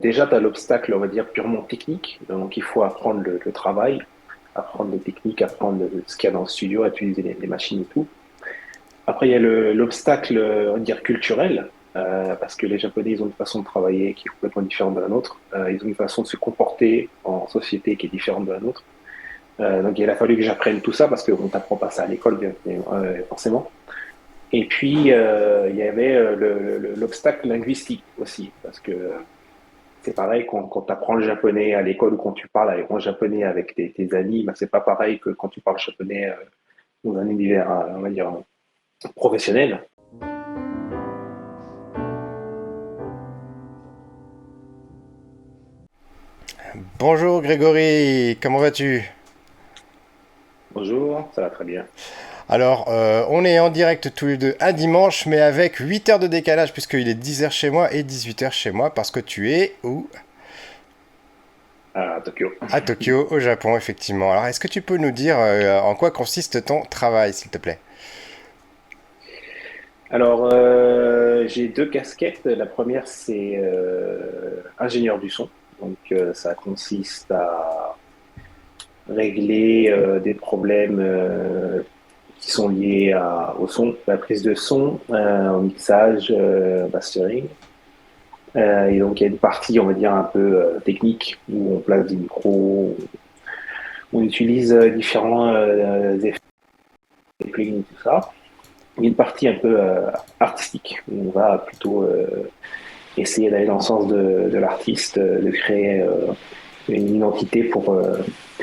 Déjà, tu as l'obstacle, on va dire, purement technique. Donc, il faut apprendre le travail, apprendre les techniques, apprendre ce qu'il y a dans le studio, à utiliser les machines et tout. Après, il y a l'obstacle, on va dire, culturel, parce que les Japonais, ils ont une façon de travailler qui est complètement différente de la nôtre. Ils ont une façon de se comporter en société qui est différente de la nôtre. Donc, il a fallu que j'apprenne tout ça parce qu'on t'apprend pas ça à l'école, forcément. Et puis, il y avait l'obstacle linguistique aussi, parce que c'est pareil quand tu apprends le japonais à l'école ou quand tu parles avec, en japonais avec tes amis, ben, c'est pas pareil que quand tu parles japonais dans un univers, on va dire, professionnel. Bonjour Grégory, comment vas-tu? Bonjour, ça va très bien. Alors, on est en direct tous les deux un dimanche, mais avec 8 heures de décalage, puisqu'il est 10 heures chez moi et 18 heures chez moi, parce que tu es où? À Tokyo. À Tokyo, au Japon, effectivement. Alors, est-ce que tu peux nous dire en quoi consiste ton travail, s'il te plaît? Alors, j'ai deux casquettes. La première, c'est ingénieur du son. Donc, ça consiste à régler des problèmes qui sont liés au son, la prise de son, au mixage, mastering. Et donc, il y a une partie, on va dire, un peu technique où on place des micros, on utilise différents effets, plugins, tout ça. Il y a une partie un peu artistique où on va plutôt essayer d'aller dans le sens de l'artiste, de créer une identité pour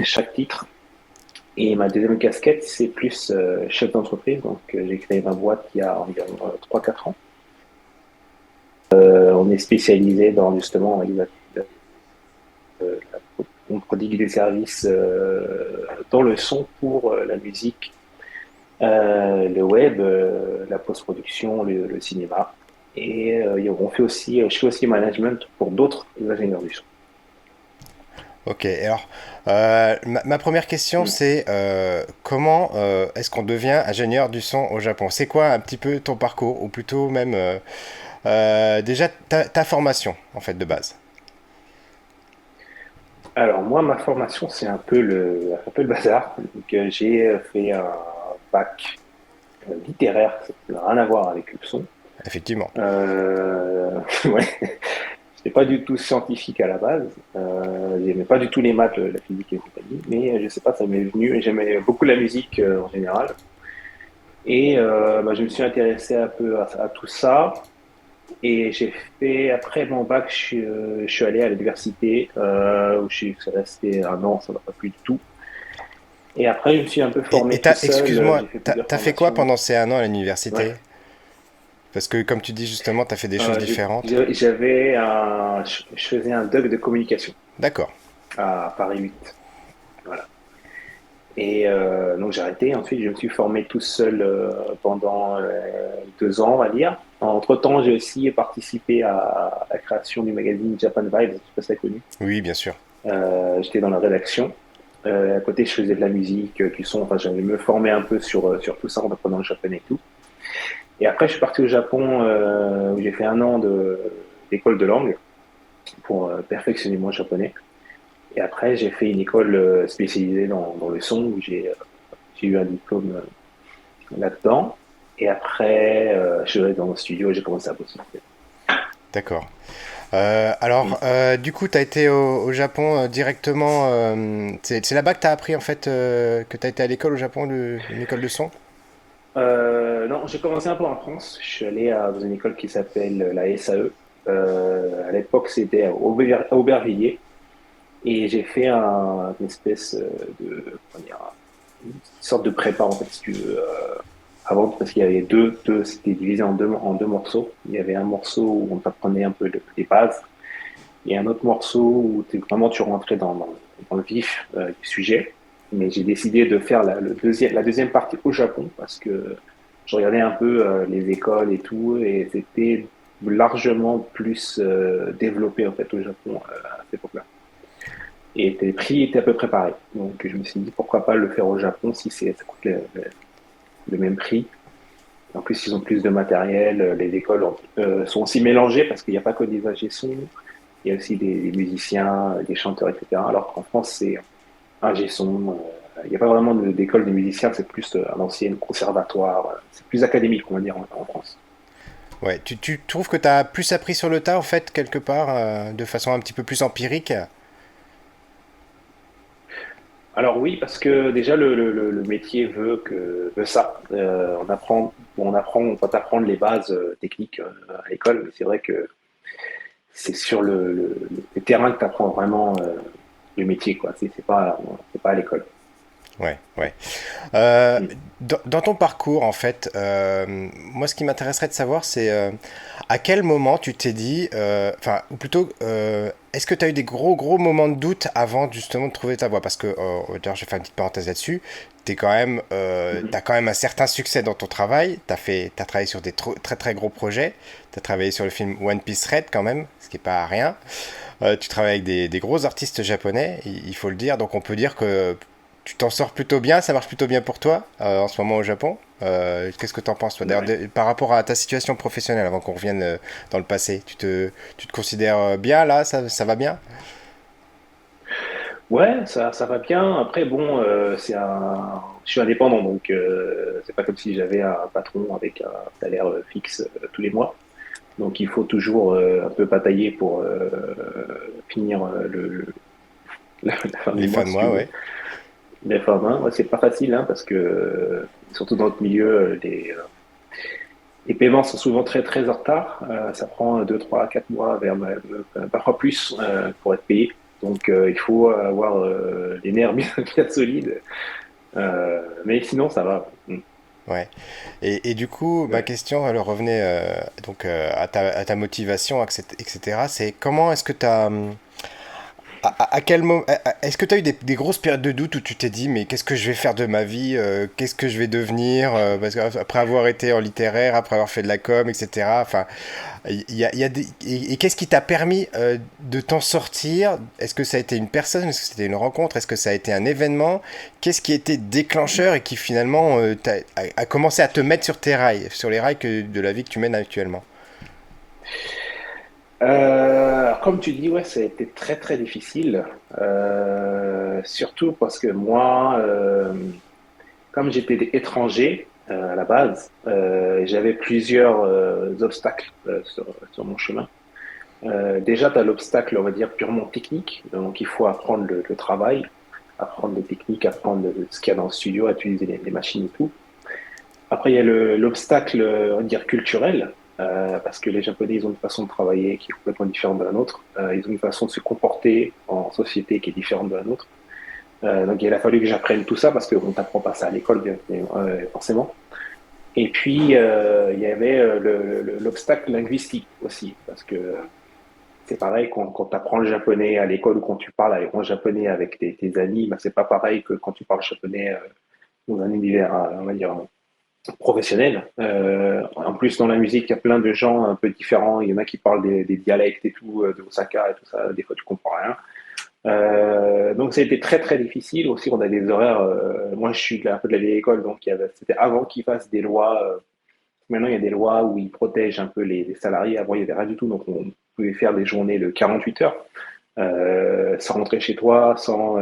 chaque titre. Et ma deuxième casquette, c'est plus chef d'entreprise. Donc, j'ai créé ma boîte il y a environ 3-4 ans. On est spécialisé dans justement on prodigue des services dans le son pour la musique, le web, la post-production, le cinéma. Et on fait aussi, je fais aussi management pour d'autres ingénieurs du son. Ok, alors, ma première question, Mm. c'est comment est-ce qu'on devient ingénieur du son au Japon? C'est quoi un petit peu ton parcours, ou plutôt même déjà ta formation, en fait, de base? Alors moi, ma formation, c'est un peu le bazar. Donc, j'ai fait un bac littéraire, ça n'a rien à voir avec le son. Effectivement. Ouais. J'étais pas du tout scientifique à la base. J'aimais pas du tout les maths, la physique et compagnie. Mais je sais pas, ça m'est venu et j'aimais beaucoup la musique en général. Et bah, je me suis intéressé un peu à tout ça. Et j'ai fait, après mon bac, je suis allé à l'université où je suis resté un an, ça m'a pas plu du tout. Et après, je me suis un peu Et formé tout seul. excuse-moi, J'ai fait plusieurs t'as fait quoi formations. pendant ces un an à Ouais. l'université? Parce que comme tu dis justement, t'as fait des choses différentes. Je faisais un doc de communication D'accord. à Paris 8. Voilà. Et donc j'ai arrêté. Ensuite, je me suis formé tout seul pendant 2 ans, on va dire. Entre-temps, j'ai aussi participé à la création du magazine Japan Vibes, je sais pas si c'est connu. Oui, bien sûr. J'étais dans la rédaction. À côté, je faisais de la musique, du son. Enfin, j'allais me former un peu sur tout ça en apprenant le japonais et tout. Et après, je suis parti au Japon où j'ai fait un an d'école de langue pour perfectionner mon japonais. Et après, j'ai fait une école spécialisée dans le son où j'ai eu un diplôme là-dedans. Et après, je suis allé dans le studio et j'ai commencé à bosser. D'accord. Mm. Alors, du coup, tu as été au Japon directement. C'est là-bas que tu as appris, en fait, que tu as été à l'école au Japon, une école de son? Non, j'ai commencé un peu en France. Je suis allé dans une école qui s'appelle la SAE. À l'époque, c'était à Aubervilliers. Et j'ai fait une espèce comment dire, une sorte de prépa, en fait, si tu veux, avant, parce qu'il y avait c'était divisé en deux morceaux. Il y avait un morceau où on t'apprenait un peu les bases, et un autre morceau où vraiment tu rentrais dans le vif du sujet. Mais j'ai décidé de faire la deuxième partie au Japon parce que je regardais un peu les écoles et tout, et c'était largement plus développé en fait au Japon à cette époque-là. Et les prix étaient à peu près pareils. Donc je me suis dit pourquoi pas le faire au Japon si ça coûte le même prix. En plus, ils ont plus de matériel. Les écoles sont aussi mélangées parce qu'il n'y a pas que des ingé son. Il y a aussi des musiciens, des chanteurs, etc. Alors qu'en France, c'est ingé son. Il n'y a pas vraiment d'école des musiciens, c'est plus un ancien conservatoire. C'est plus académique, on va dire, en France. Ouais, tu trouves que tu as plus appris sur le tas, en fait, quelque part, de façon un petit peu plus empirique? Alors oui, parce que déjà le métier veut ça. On va t'apprendre les bases techniques à l'école, mais c'est vrai que c'est sur le terrain que tu apprends vraiment le métier, quoi. C'est pas à l'école. Ouais, ouais. Euh, Mm. dans ton parcours, en fait, moi, ce qui m'intéresserait de savoir, c'est à quel moment tu t'es dit, enfin, ou plutôt, est-ce que tu as eu des gros moments de doute avant justement de trouver ta voie? Parce que, d'ailleurs, je vais faire une petite parenthèse là-dessus. Mhm. T'as quand même un certain succès dans ton travail. T'as travaillé sur des très très gros projets. T'as travaillé sur le film One Piece Red quand même, ce qui est pas rien. Tu travailles avec des gros artistes japonais, il faut le dire. Donc on peut dire que tu t'en sors plutôt bien, ça marche plutôt bien pour toi en ce moment au Japon. Qu'est-ce que tu en penses toi? D'ailleurs, Ouais. par rapport à ta situation professionnelle, avant qu'on revienne dans le passé, tu te considères bien là, ça va bien? Ouais, ça va bien. Après, bon, je suis indépendant, donc c'est pas comme si j'avais un patron avec un salaire fixe tous les mois. Donc il faut toujours un peu batailler pour finir la fin du Les fins mois, de si tu mois, veux. ouais. Mais enfin, hein, ouais, c'est pas facile, hein, parce que surtout dans notre milieu, les paiements sont souvent très en retard. Ça prend 2, 3, 4 mois, parfois plus, pour être payé. Donc il faut avoir les nerfs bien solides. Mais sinon, ça va. Mm. Ouais. Et du coup, ma Ouais. question, elle revenait donc à ta motivation, etc. C'est comment est-ce que tu as à quel moment est-ce que tu as eu des grosses périodes de doute où tu t'es dit mais qu'est-ce que je vais faire de ma vie, qu'est-ce que je vais devenir, parce qu'après avoir été en littéraire, après avoir fait de la com, etc. Enfin, il y a et qu'est-ce qui t'a permis de t'en sortir? Est-ce que ça a été une personne? Est-ce que c'était une rencontre? Est-ce que ça a été un événement? Qu'est-ce qui a été déclencheur et qui finalement a commencé à te mettre sur tes rails, sur les rails de la vie que tu mènes actuellement? Alors, comme tu dis, ouais, ça a été très difficile. Surtout parce que moi, comme j'étais étranger à la base, j'avais plusieurs obstacles sur mon chemin. Déjà, tu as l'obstacle, on va dire, purement technique. Donc, il faut apprendre le travail, apprendre les techniques, apprendre ce qu'il y a dans le studio, à utiliser les machines et tout. Après, il y a l'obstacle, on va dire, culturel, parce que les Japonais, ils ont une façon de travailler qui est complètement différente de la nôtre. Ils ont une façon de se comporter en société qui est différente de la nôtre. Donc, il a fallu que j'apprenne tout ça parce qu'on ne t'apprend pas ça à l'école, forcément. Et puis, il y avait l'obstacle linguistique aussi, parce que c'est pareil quand tu apprends le japonais à l'école ou quand tu parles en japonais avec tes amis, bah, c'est pas pareil que quand tu parles japonais dans un univers, on va dire, professionnel. En plus, dans la musique, il y a plein de gens un peu différents. Il y en a qui parlent des dialectes et tout, de Osaka et tout ça. Des fois, tu comprends rien. Donc, ça a été très difficile. Aussi, on a des horaires. Moi, je suis un peu de la vieille école, donc c'était avant qu'ils fassent des lois. Maintenant, il y a des lois où ils protègent un peu les salariés. Avant, il n'y avait rien du tout. Donc, on pouvait faire des journées de 48 heures sans rentrer chez toi, sans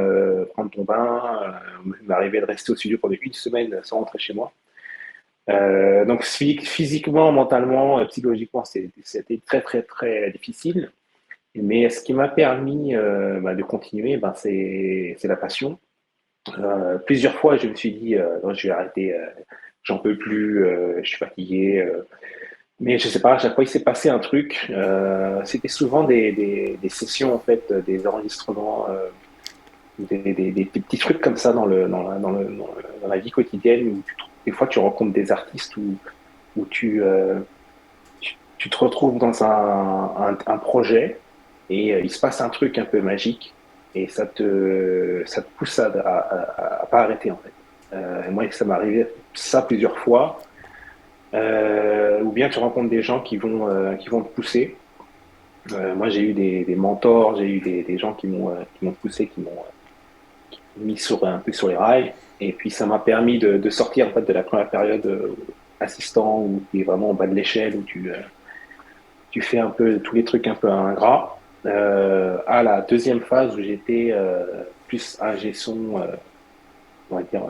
prendre ton bain. M'arrivait de rester au studio pendant une semaine sans rentrer chez moi. Donc physiquement, mentalement, psychologiquement, c'était très difficile. Mais ce qui m'a permis de continuer, c'est la passion. Plusieurs fois, je me suis dit, non, je vais arrêter, j'en peux plus, je suis fatigué. Mais je sais pas, à chaque fois, il s'est passé un truc. C'était souvent des sessions, en fait, des enregistrements, des petits trucs comme ça dans la vie quotidienne où des fois, tu rencontres des artistes où tu te retrouves dans un projet et il se passe un truc un peu magique et ça te pousse à pas arrêter en fait. Moi, ça m'est arrivé ça plusieurs fois. Ou bien tu rencontres des gens qui vont te pousser. Moi, j'ai eu des mentors, j'ai eu des gens qui m'ont poussé, qui m'ont mis un peu sur les rails. Et puis, ça m'a permis de sortir en fait, de la première période assistant où tu es vraiment en bas de l'échelle, où tu fais un peu tous les trucs un peu ingrats. à la deuxième phase où j'étais plus ingé son, on va dire,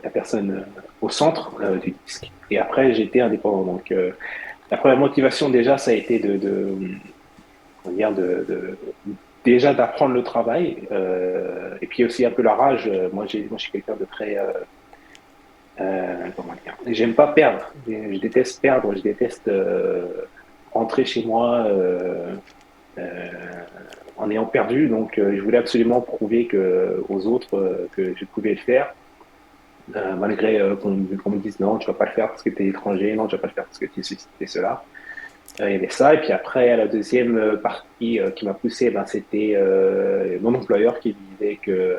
la personne au centre du disque. Et après, j'étais indépendant. Donc, la première motivation, déjà, ça a été on va dire déjà d'apprendre le travail. Et puis aussi un peu la rage. Moi, je suis quelqu'un de très. Comment dire? J'aime pas perdre. Je déteste perdre. Je déteste rentrer chez moi euh, en ayant perdu. Donc, je voulais absolument prouver aux autres que je pouvais le faire. Malgré qu'on me dise non, tu vas pas le faire parce que tu es étranger, non, tu vas pas le faire parce que tu es ceci, tu es cela. Il y avait ça. Et puis après, la deuxième partie qui m'a poussé, ben, c'était mon employeur qui disait que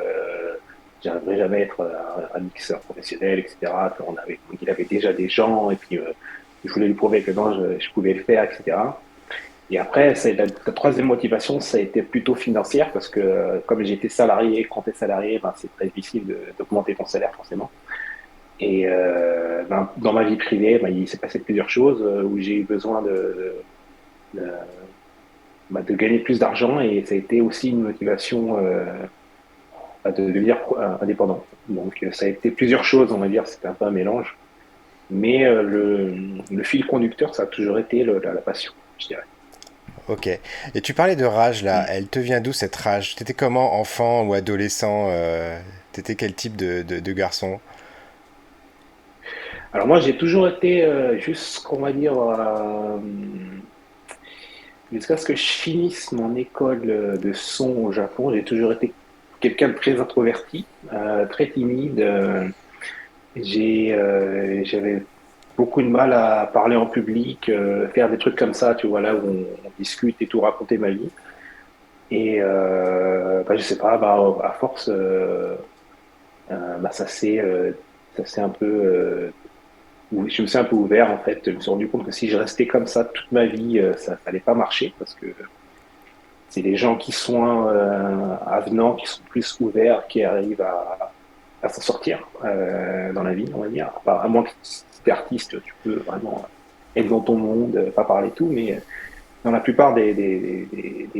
j'arriverais jamais à être un mixeur professionnel, etc. Il avait déjà des gens et puis je voulais lui prouver que non, je pouvais le faire, etc. Et après, la troisième motivation, ça a été plutôt financière parce que comme j'étais salarié, quand tu es salarié, ben, c'est très difficile d'augmenter ton salaire forcément. Et dans ma vie privée, ben, il s'est passé plusieurs choses où j'ai eu besoin de, de gagner plus d'argent et ça a été aussi une motivation de devenir indépendant. Donc ça a été plusieurs choses, on va dire, c'était un peu un mélange. Mais le fil conducteur, ça a toujours été la passion, je dirais. Ok. Et tu parlais de rage là. Elle te vient d'où cette rage? T'étais comment, enfant ou adolescent? T'étais quel type de garçon? Alors moi, j'ai toujours été, jusqu'on va dire, jusqu'à ce que je finisse mon école de son au Japon, j'ai toujours été quelqu'un de très introverti, très timide. J'avais beaucoup de mal à parler en public, faire des trucs comme ça, tu vois, là où on discute et tout, raconter ma vie. Et bah, je sais pas, bah, à force, bah, ça s'est un peu, je me suis un peu ouvert en fait. Je me suis rendu compte que si je restais comme ça toute ma vie, ça n'allait pas marcher parce que c'est les gens qui sont avenants, qui sont plus ouverts, qui arrivent à s'en sortir dans la vie, on va dire. Enfin, à moins que tu es artiste, tu peux vraiment être dans ton monde, pas parler tout, mais dans la plupart des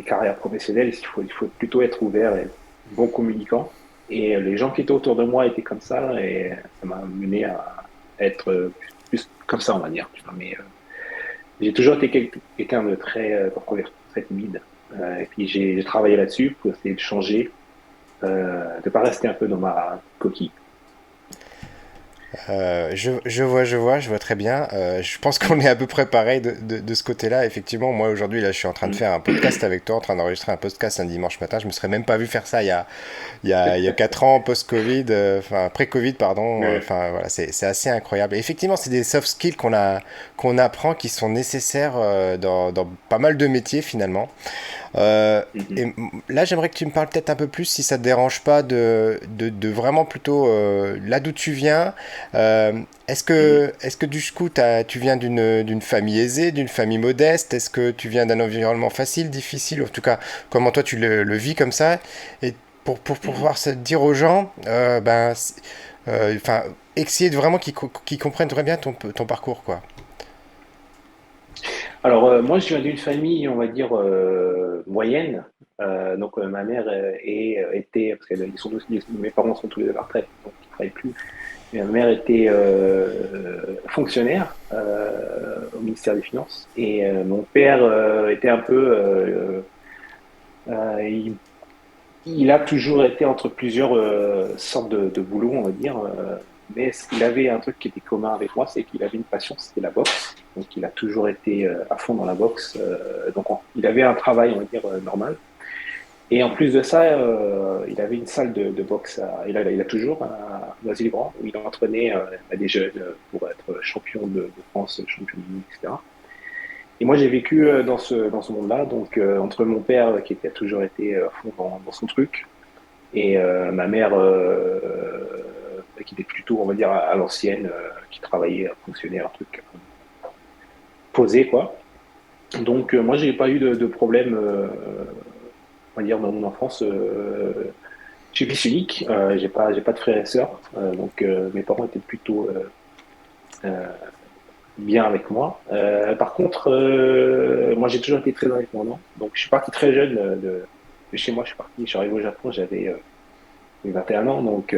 carrières professionnelles, il faut plutôt être ouvert et bon communicant. Et les gens qui étaient autour de moi étaient comme ça, et ça m'a mené à être plus comme ça, on va dire. Tu vois. Mais j'ai toujours été quelqu'un de très introverti, très timide. Et puis j'ai travaillé là-dessus pour essayer de changer, de pas rester un peu dans ma coquille. Je vois très bien. Je pense qu'on est à peu près pareil de ce côté-là. Effectivement, moi aujourd'hui, là, je suis en train de Mm. faire un podcast avec toi, en train d'enregistrer un podcast un dimanche matin. Je me serais même pas vu faire ça il y a 4 ans, post-Covid, enfin pré-Covid, pardon. Ouais. Enfin voilà, c'est assez incroyable. Et effectivement, c'est des soft skills qu'on apprend qui sont nécessaires dans pas mal de métiers finalement. Mhm. Là, j'aimerais que tu me parles peut-être un peu plus, si ça te dérange pas, de vraiment plutôt là d'où tu viens. Euh, Mhm. est-ce que du coup, tu viens d'une famille aisée, d'une famille modeste? Est-ce que tu viens d'un environnement facile, difficile? En tout cas, comment toi tu le vis comme ça? Et pour Mhm. pouvoir se dire aux gens, enfin, essayer de vraiment qu'ils comprennent très bien ton parcours, quoi. Alors, moi, je viens d'une famille, on va dire, moyenne. Donc, ma mère était, parce que mes parents sont tous les deux à la retraite, donc ils ne travaillent plus. Mais ma mère était fonctionnaire au ministère des Finances. Et mon père était un peu... euh, il, il a toujours été entre plusieurs sortes de boulot, on va dire. Mais il avait un truc qui était commun avec moi, c'est qu'il avait une passion, c'était la boxe. Donc il a toujours été à fond dans la boxe. Il avait un travail, on va dire, normal. Et en plus de ça, il avait une salle de boxe, il a toujours à Noisy-le-Grand, où il entraînait des jeunes pour être champion de France, champion du monde, etc. Et moi, j'ai vécu dans ce monde-là, donc entre mon père qui a toujours été à fond dans son truc, et ma mère qui était plutôt, on va dire, à l'ancienne, qui travaillait, fonctionnaire, un truc posé, quoi. Donc moi, j'ai pas eu de problème, on va dire, dans mon enfance. Je suis fils unique, j'ai pas de frères et sœurs, donc mes parents étaient plutôt bien avec moi. Par contre, moi j'ai toujours été très indépendant. Donc je suis parti très jeune de chez moi. Je suis arrivé au Japon, j'avais 21 ans. Donc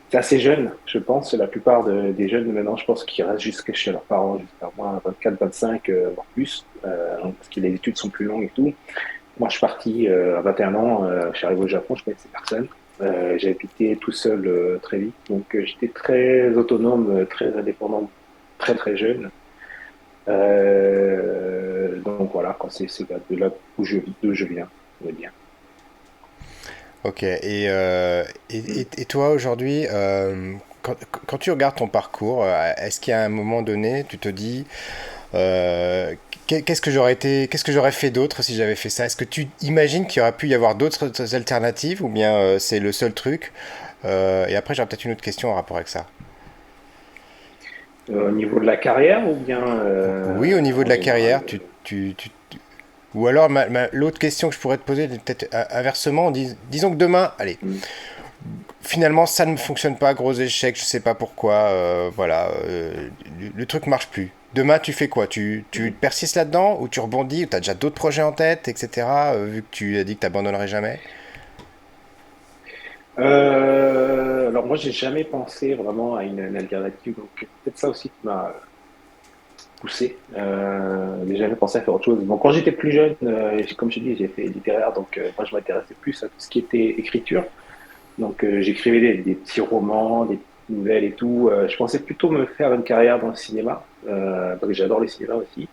c'est assez jeune, je pense. La plupart des jeunes de maintenant, je pense qu'ils restent jusqu'à chez leurs parents, jusqu'à moins 24, 25, voire plus, parce que les études sont plus longues et tout. Moi, je suis parti à 21 ans, je suis arrivé au Japon, je connaissais personne. J'ai habité tout seul très vite, donc j'étais très autonome, très indépendant, très très jeune. Donc voilà, quoi, c'est de là d'où je viens, on va dire. Ok, et toi aujourd'hui, quand tu regardes ton parcours, est-ce qu'il y a un moment donné, tu te dis, euh, qu'est-ce que j'aurais fait d'autre si j'avais fait ça? Est-ce que tu imagines qu'il y aurait pu y avoir d'autres alternatives ou bien c'est le seul truc? Et après, j'aurais peut-être une autre question en rapport avec ça. Au niveau de la carrière ou bien Oui, au niveau de en la général carrière, ou alors l'autre question que je pourrais te poser, peut-être inversement, disons que demain, allez, hmm. finalement ça ne fonctionne pas, gros échec, je sais pas pourquoi, voilà, le truc marche plus. Demain tu fais quoi? Tu persistes là-dedans ou tu rebondis ou tu as déjà d'autres projets en tête, etc. Vu que tu as dit que tu abandonnerais jamais. Alors moi, j'ai jamais pensé vraiment à une alternative, donc c'est peut-être ça aussi qui m'a poussé. J'ai jamais pensé à faire autre chose. Bon, quand j'étais plus jeune, comme je te dis, j'ai fait littéraire, donc moi je m'intéressais plus à tout ce qui était écriture. Donc j'écrivais des petits romans, des petites nouvelles et tout. Je pensais plutôt me faire une carrière dans le cinéma, parce que j'adore le cinéma aussi.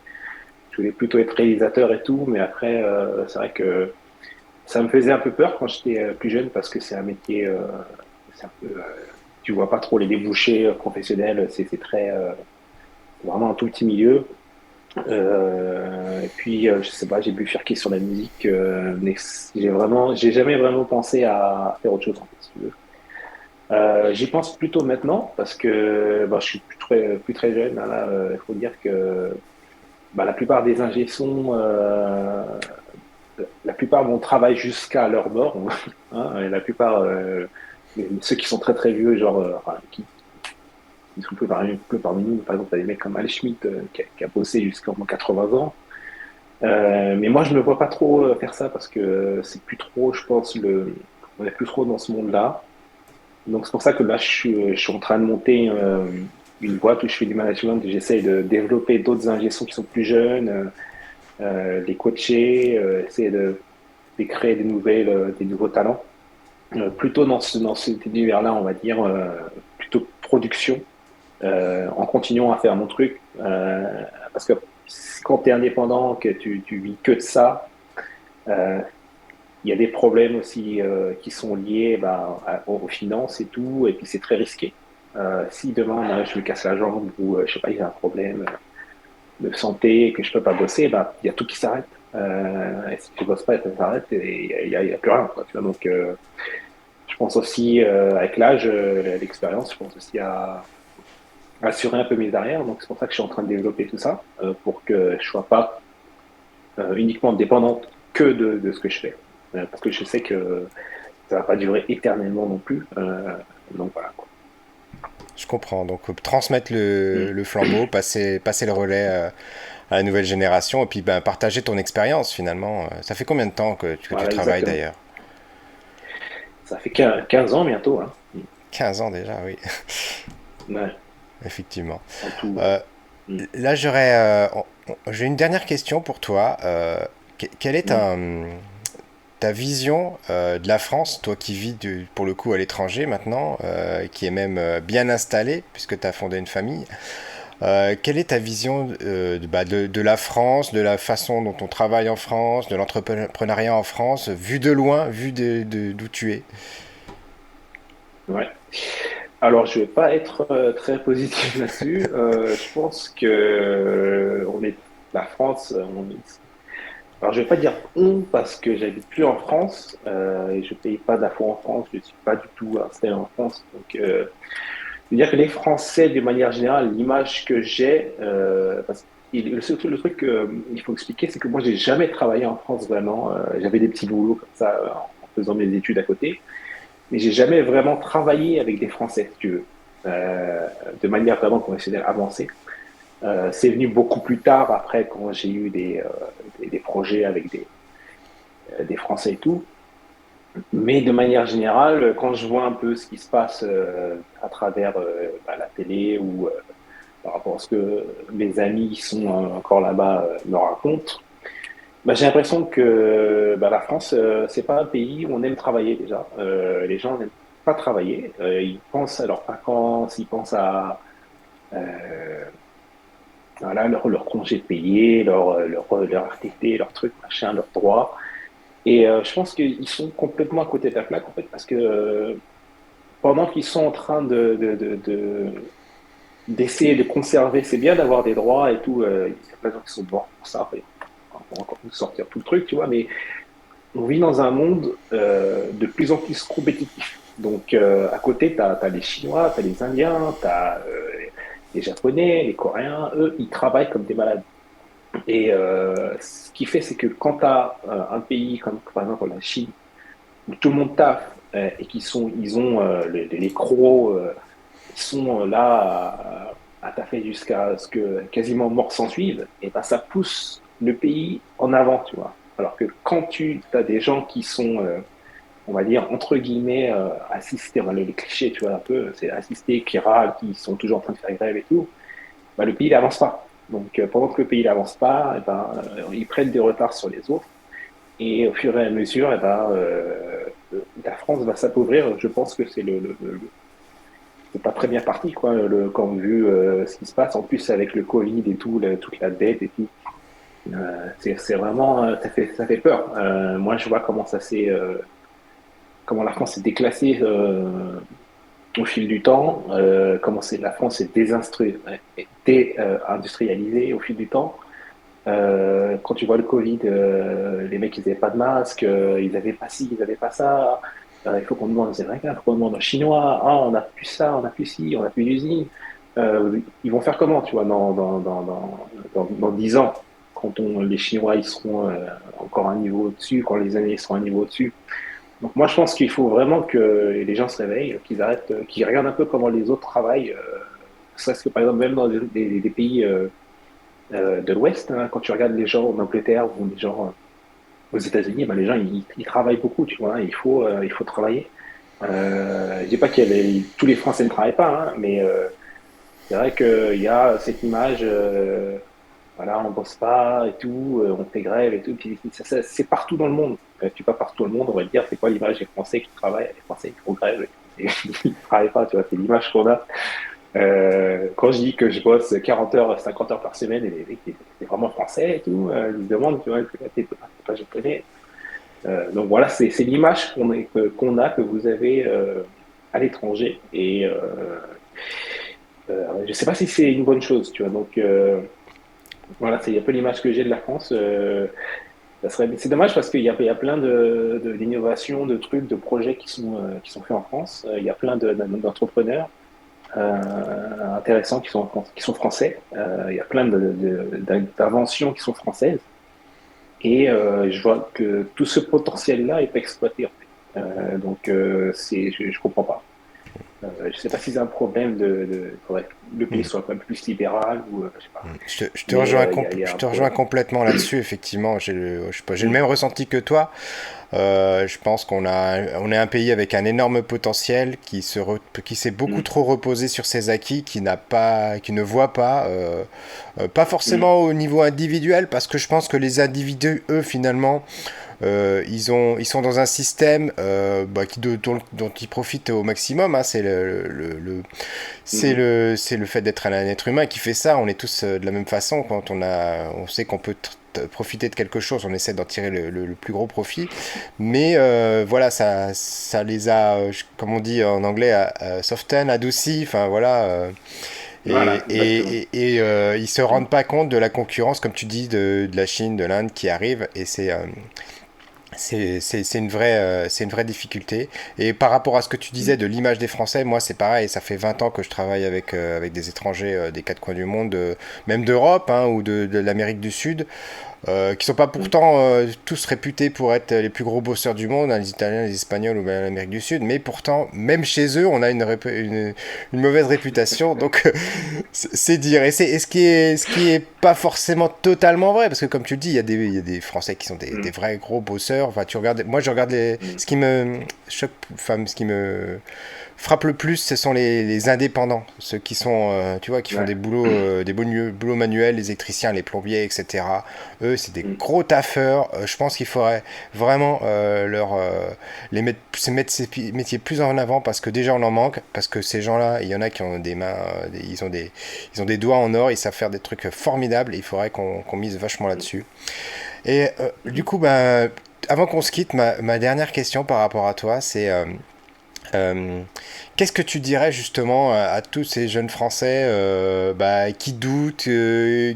Je voulais plutôt être réalisateur et tout, mais après, c'est vrai que ça me faisait un peu peur quand j'étais plus jeune parce que c'est un métier, c'est un peu, tu vois pas trop les débouchés professionnels, c'est très, vraiment un tout petit milieu. Et puis, je sais pas, j'ai bifurqué sur la musique, mais j'ai jamais vraiment pensé à faire autre chose en fait, si tu veux. J'y pense plutôt maintenant parce que bah, je suis plus très jeune. Hein, là, il faut dire que bah, la plupart des ingé sons, la plupart vont travailler jusqu'à leur mort. Hein, et la plupart, ceux qui sont très très vieux, genre, enfin, qui sont peu parmi nous, par exemple, t'as des mecs comme Al Schmitt qui a bossé jusqu'à moins 80 ans. Mais moi, je ne me vois pas trop faire ça parce que c'est plus trop, je pense, on est plus trop dans ce monde-là. Donc c'est pour ça que là, je suis en train de monter une boîte où je fais du management, j'essaye de développer d'autres ingénieurs qui sont plus jeunes, les coacher, essayer de créer des nouveaux talents. Plutôt dans cet univers-là, on va dire, plutôt production, en continuant à faire mon truc. Parce que quand tu es indépendant, que tu vis que de ça, euh, il y a des problèmes aussi qui sont liés bah, aux finances et tout, et puis c'est très risqué. Si demain je me casse la jambe ou je sais pas, il y a un problème de santé et que je peux pas bosser, bah, il y a tout qui s'arrête. Et si tu bosses pas, ça s'arrête et il y a plus rien. Quoi, tu vois, donc je pense aussi avec l'âge, l'expérience, je pense aussi à assurer un peu mes arrières. Donc c'est pour ça que je suis en train de développer tout ça pour que je sois pas uniquement dépendante que de ce que je fais. Parce que je sais que ça va pas durer éternellement non plus. Donc voilà quoi. Je comprends. Donc transmettre Mm. le flambeau, passer le relais à la nouvelle génération et puis ben, partager ton expérience finalement. Ça fait combien de temps que tu Voilà, travailles exactement. d'ailleurs? Ça fait 15 ans bientôt. Hein. 15 ans déjà, oui, Ouais, effectivement. en tout. Euh, Mm. Là, j'ai une dernière question pour toi. Quelle est Mm. ta vision de la France, toi qui vis pour le coup à l'étranger maintenant, qui est même bien installé puisque tu as fondé une famille? Quelle est ta vision de la France, de la façon dont on travaille en France, de l'entrepreneuriat en France, vu de loin, vu d'où tu es? Ouais. Alors, je vais pas être très positif là-dessus. Je pense que on est la France. Alors, je vais pas dire on parce que j'habite plus en France et je paye pas d'impôts en France. Je suis pas du tout installé en France. Donc, je veux dire que les Français, de manière générale, l'image que j'ai, parce que surtout le truc qu'il faut expliquer, c'est que moi, j'ai jamais travaillé en France vraiment. J'avais des petits boulots comme ça en faisant mes études à côté, mais j'ai jamais vraiment travaillé avec des Français, si tu veux. de manière vraiment professionnelle avancée. C'est venu beaucoup plus tard, après, quand j'ai eu des projets avec des Français et tout. Mais de manière générale, quand je vois un peu ce qui se passe à travers la télé ou par rapport à ce que mes amis qui sont encore là-bas me racontent, j'ai l'impression que la France, c'est pas un pays où on aime travailler déjà. Les gens n'aiment pas travailler. Ils pensent à leurs vacances, ils pensent à voilà, leur congé payé, leur RTT, leur truc, machin, leurs droits. Et je pense qu'ils sont complètement à côté de la plaque, en fait, parce que pendant qu'ils sont en train d'essayer de conserver, c'est bien d'avoir des droits et tout, il y a plein de gens qui sont morts pour ça, on va encore nous sortir tout le truc, tu vois, mais on vit dans un monde de plus en plus compétitif. Donc, à côté, tu as les Chinois, tu as les Indiens, tu as les Japonais, les Coréens, eux, ils travaillent comme des malades. Et ce qui fait, c'est que quand tu as un pays comme, par exemple, la Chine, où tout le monde taffe et ils ont les crocs, ils sont là à taffer jusqu'à ce que quasiment mort s'en suive, et ben ça pousse le pays en avant, tu vois. Alors que quand tu as des gens qui sont, on va dire, entre guillemets, assistés, les clichés, tu vois, un peu, c'est assistés, qui râlent, qui sont toujours en train de faire grève et tout, le pays n'avance pas. Donc pendant que le pays n'avance pas, et ben, ils prennent des retards sur les autres. Et au fur et à mesure, la France va s'appauvrir. Je pense que c'est pas très bien parti, quoi, quand vu ce qui se passe. En plus, avec le Covid et tout, toute la dette et tout, c'est vraiment, ça fait peur. Moi, je vois comment la France s'est déclassée au fil du temps, comment la France s'est déindustrialisée au fil du temps. Quand tu vois le Covid, les mecs ils n'avaient pas de masque, ils n'avaient pas ci, ils n'avaient pas ça. Il faut qu'on demande aux Américains, il faut qu'on demande aux Chinois. Ah, on n'a plus ça, on n'a plus ci, on n'a plus d'usine. Ils vont faire comment, tu vois, dans 10 ans, quand les Chinois ils seront encore un niveau au-dessus, quand les années seront un niveau au-dessus. Donc moi je pense qu'il faut vraiment que les gens se réveillent, qu'ils arrêtent, qu'ils regardent un peu comment les autres travaillent. Parce que par exemple même dans des pays de l'Ouest, hein, quand tu regardes les gens en Angleterre ou les gens aux États-Unis, les gens ils travaillent beaucoup, tu vois, hein, il faut travailler. Je dis pas tous les Français ne travaillent pas, hein, mais c'est vrai qu'il y a cette image, voilà, on bosse pas et tout, on fait grève et tout, puis c'est partout dans le monde. Tu vas partout dans le monde, on va te dire, c'est quoi l'image des Français qui travaillent, les Français qui font grève, et qui ne travaillent pas, tu vois, c'est l'image qu'on a. Quand je dis que je bosse 40 heures, 50 heures par semaine, et les mecs, t'es vraiment français et tout, ils me demandent, tu vois, t'es pas japonais. Donc voilà, c'est l'image qu'on a, que vous avez à l'étranger. Et je sais pas si c'est une bonne chose, tu vois. Donc voilà, c'est un peu l'image que j'ai de la France. C'est dommage parce qu'il y a plein d'innovations, de trucs, de projets qui sont faits en France. Il y a plein d'entrepreneurs intéressants qui sont français. Il y a plein d'inventions qui sont françaises. Et je vois que tout ce potentiel-là est pas exploité, en fait. Donc, je comprends pas. Je sais pas si c'est un problème faudrait que le pays Hmm. soit quand même plus libéral ou je sais pas. Je te Mais rejoins, il y a je un te rejoins problème. complètement là-dessus, effectivement. Je sais pas, j'ai le Mm, même ressenti que toi. Je pense on est un pays avec un énorme potentiel qui s'est beaucoup mm, trop reposé sur ses acquis, qui ne voit pas, pas mm, forcément au niveau individuel, parce que je pense que les individus, eux, finalement, ils sont dans un système dont ils profitent au maximum. Hein. mm, C'est le fait d'être un être humain qui fait ça. On est tous de la même façon. Quand on sait qu'on peut profiter de quelque chose, on essaie d'en tirer le plus gros profit. Mais voilà, ça les a, comme on dit en anglais, soften, adouci. Enfin voilà. voilà, exactement. Ils se Mm, rendent pas compte de la concurrence, comme tu dis, de la Chine, de l'Inde qui arrive. Et c'est une vraie difficulté. Et par rapport à ce que tu disais mm, de l'image des Français, moi c'est pareil, ça fait 20 ans que je travaille avec des étrangers des quatre coins du monde, même d'Europe hein, ou de l'Amérique du Sud. qui sont pas pourtant tous réputés pour être les plus gros bosseurs du monde, hein, les Italiens, les Espagnols ou bien l'Amérique du Sud, mais pourtant, même chez eux, on a une mauvaise réputation, donc c'est dire. Et ce qui est pas forcément totalement vrai, parce que comme tu le dis, il y a des Français qui sont des Mm, vrais gros bosseurs. Enfin, tu regardes, moi je regarde mm. ce qui me choque, enfin, ce qui me frappe le plus, ce sont les indépendants, ceux qui sont, tu vois, qui font Ouais. des boulots manuels, les électriciens, les plombiers, etc. Eux, c'est des Mm. gros taffeurs. Je pense qu'il faudrait vraiment mettre ces métiers plus en avant parce que déjà on en manque, parce que ces gens-là, il y en a qui ont des mains, ils ont des doigts en or, ils savent faire des trucs formidables. Et il faudrait qu'on mise vachement là-dessus. Et du Mm. coup, avant qu'on se quitte, ma dernière question par rapport à toi, c'est euh, qu'est-ce que tu dirais justement à tous ces jeunes Français qui doutent,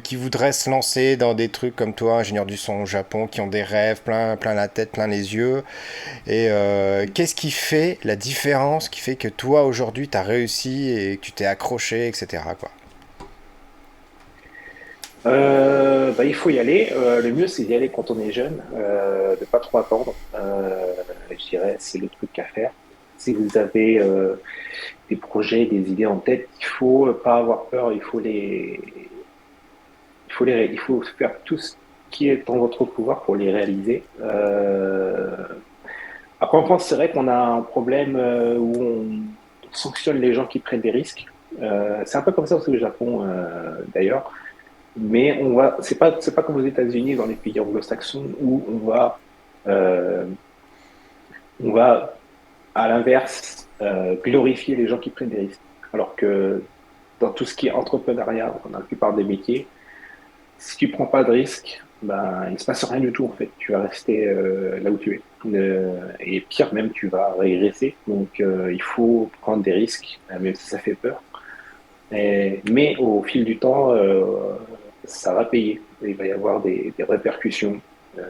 qui voudraient se lancer dans des trucs comme toi, ingénieur du son au Japon, qui ont des rêves plein la tête, plein les yeux. Et qu'est-ce qui fait la différence, qui fait que toi aujourd'hui tu as réussi et que tu t'es accroché, etc. quoi. Il faut y aller. Le mieux, c'est d'y aller quand on est jeune, de pas trop attendre. Je dirais, c'est le truc à faire. Si vous avez des projets, des idées en tête, il faut pas avoir peur. Il faut faire tout ce qui est en votre pouvoir pour les réaliser. Après, en France, c'est vrai qu'on a un problème où on sanctionne les gens qui prennent des risques. C'est un peu comme ça aussi au Japon, d'ailleurs. Mais c'est pas comme aux États-Unis, dans les pays anglo-saxons, où euh, on va à l'inverse glorifier les gens qui prennent des risques. Alors que dans tout ce qui est entrepreneuriat, dans la plupart des métiers, si tu prends pas de risque, ben il se passe rien du tout en fait. Tu vas rester là où tu es. Et pire même, tu vas régresser. Donc il faut prendre des risques, même si ça fait peur. Mais au fil du temps, ça va payer. Il va y avoir des répercussions. Euh,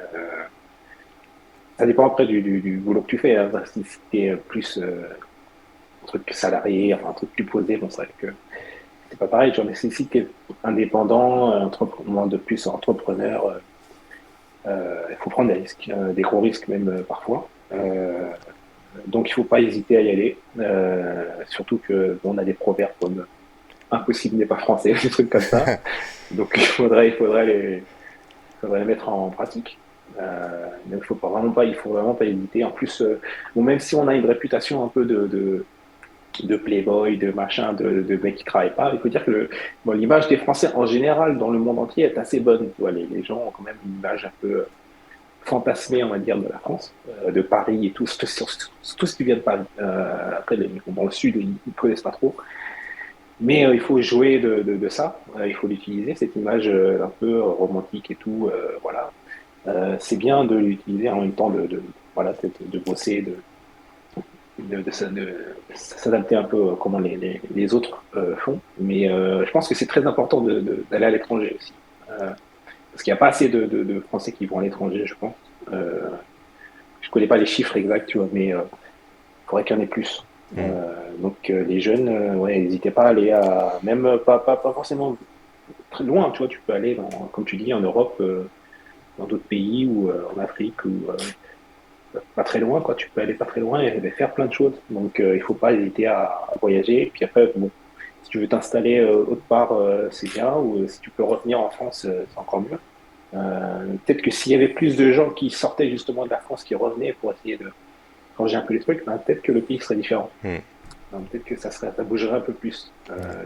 Ça dépend après du boulot que tu fais, hein. Si c'était plus un truc salarié, enfin, un truc plus posé, bon, c'est vrai que c'est pas pareil. Tu vois, mais si tu es indépendant, moins de plus entrepreneur, il faut prendre des risques, des gros risques même parfois. Donc il faut pas hésiter à y aller. Surtout que bon, on a des proverbes comme impossible n'est pas français, des trucs comme ça. Donc il faudrait les mettre en pratique. Donc il faut vraiment pas hésiter. En plus, bon, même si on a une réputation un peu de playboy, de machin, de mec qui travaille pas, il faut dire que bon, l'image des Français en général dans le monde entier est assez bonne. Tu vois, les gens ont quand même une image un peu fantasmée, on va dire, de la France, de Paris et tout ce qui vient de Paris. Après, dans le sud, ils ne connaissent pas trop. Mais il faut jouer de ça, il faut l'utiliser, cette image un peu romantique et tout, voilà. C'est bien de l'utiliser en même temps voilà, de bosser, de s'adapter un peu à comment les autres font. Mais je pense que c'est très important d'aller à l'étranger aussi. Parce qu'il n'y a pas assez de Français qui vont à l'étranger, je pense. Je connais pas les chiffres exacts, tu vois, mais il faudrait qu'il y en ait plus. Hmm. Donc les jeunes, ouais, n'hésitez pas à aller même pas forcément très loin, tu vois, tu peux aller comme tu dis, en Europe, dans d'autres pays ou en Afrique ou pas très loin, quoi. Tu peux aller pas très loin et faire plein de choses. Donc il faut pas hésiter à voyager. Et puis après, bon, si tu veux t'installer autre part, c'est bien. Ou si tu peux revenir en France, c'est encore mieux. Peut-être que s'il y avait plus de gens qui sortaient justement de la France, qui revenaient pour essayer de changer un peu les trucs, ben, peut-être que le pays serait différent. Hmm. Peut-être que ça bougerait un peu plus.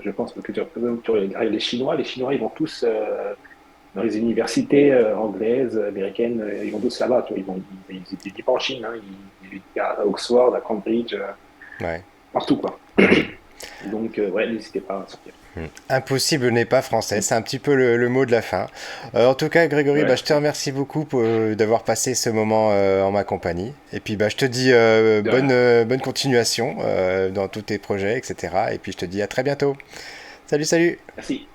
Je pense que tu regardes les Chinois, ils vont tous dans les universités anglaises, américaines, ils vont tous là-bas. Tu vois, ils étudient pas en Chine, hein, ils étudient à Oxford, à Cambridge, Ouais. partout quoi. Donc ouais, n'hésitez pas à sortir. Impossible n'est pas français, c'est un petit peu le mot de la fin. En tout cas, Grégory, Ouais, je te remercie beaucoup d'avoir passé ce moment en ma compagnie. Et puis, je te dis de rien. bonne continuation dans tous tes projets, etc. Et puis, je te dis à très bientôt. Salut, salut! Merci.